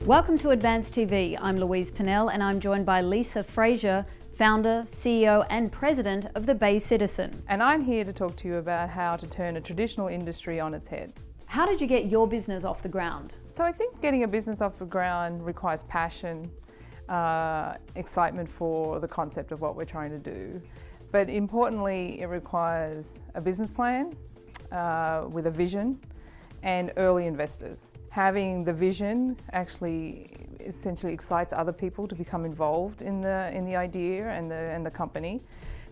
Welcome to Advance TV. I'm Louise Pinnell and I'm joined by Lisa Frazier, founder, CEO and president of the Bay Citizen. And I'm here to talk to you about how to turn a traditional industry on its head. How did you get your business off the ground? So I think getting a business off the ground requires passion, excitement for the concept of what we're trying to do. But importantly, it requires a business plan with a vision and early investors. Having the vision actually essentially excites other people to become involved in the idea and the company.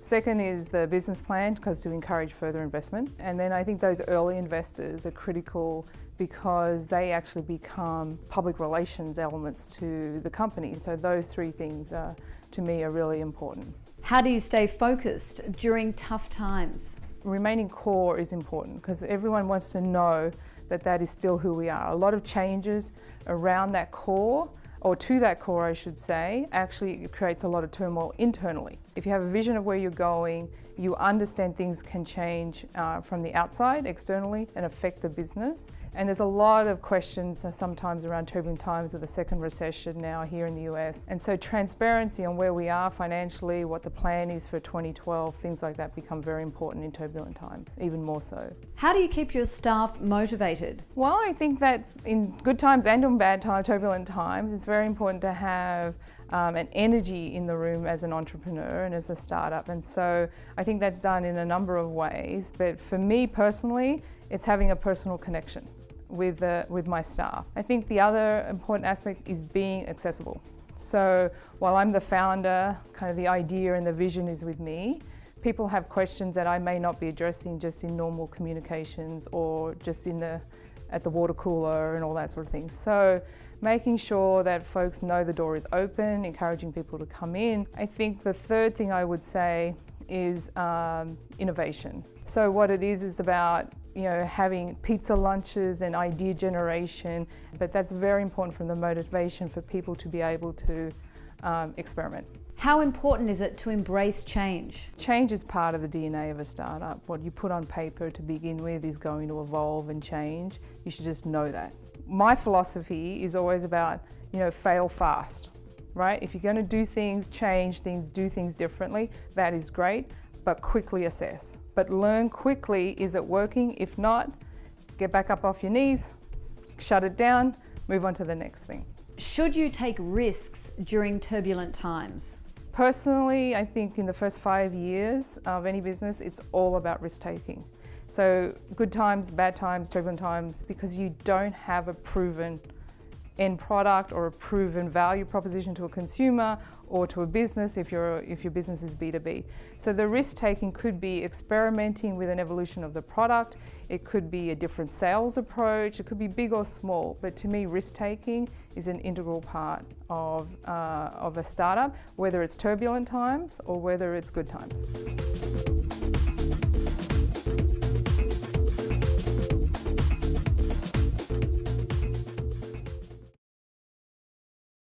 Second is the business plan, because to encourage further investment. And then I think those early investors are critical because they actually become public relations elements to the company. So those three things to me are really important. How do you stay focused during tough times? Remaining core is important because everyone wants to know that that is still who we are. A lot of changes around that core, or to that core I should say, actually creates a lot of turmoil internally. If you have a vision of where you're going, you understand things can change from the outside, externally, and affect the business. And there's a lot of questions sometimes around turbulent times of the second recession now here in the US. And so transparency on where we are financially, what the plan is for 2012, things like that become very important in turbulent times, even more so. How do you keep your staff motivated? Well, I think that in good times and in bad times, turbulent times, it's very important to have an energy in the room as an entrepreneur and as a startup. And so I think that's done in a number of ways. But for me personally, it's having a personal connection with my staff. I think the other important aspect is being accessible. So while I'm the founder, kind of the idea and the vision is with me, people have questions that I may not be addressing just in normal communications or just at the water cooler and all that sort of thing. So making sure that folks know the door is open, encouraging people to come in. I think the third thing I would say is innovation. So what it is about having pizza lunches and idea generation, but that's very important from the motivation for people to be able to experiment. How important is it to embrace change? Change is part of the DNA of a startup. What you put on paper to begin with is going to evolve and change. You should just know that. My philosophy is always about, fail fast, right? If you're going to do things, change things, do things differently, that is great, but quickly assess. But learn quickly, is it working? If not, get back up off your knees, shut it down, move on to the next thing. Should you take risks during turbulent times? Personally, I think in the first 5 years of any business, it's all about risk taking. So good times, bad times, turbulent times, because you don't have a proven end product or a proven value proposition to a consumer or to a business if your business is B2B. So the risk taking could be experimenting with an evolution of the product, it could be a different sales approach, it could be big or small, but to me risk taking is an integral part of a startup, whether it's turbulent times or whether it's good times.